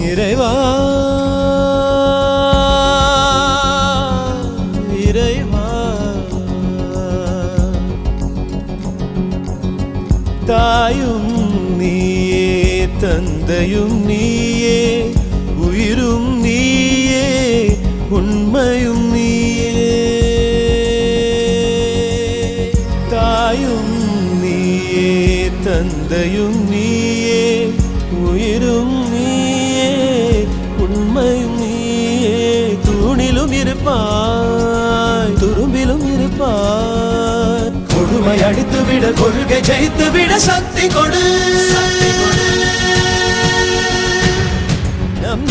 இறைவா இறைவா தாயும் நீயே தந்தையும் நீயே உயிரும் நீயே உண்மையும் நீயே தாயும் நீயே தந்தையும் நீயே உயிரும் நீயே உண்மையும் நீயே தூணிலும் இருப்பாய் துரும்பிலும் இருப்பாய் கொடுமை அடித்து விட கொள்கை ஜெயித்து விட சக்தி கொடு நம்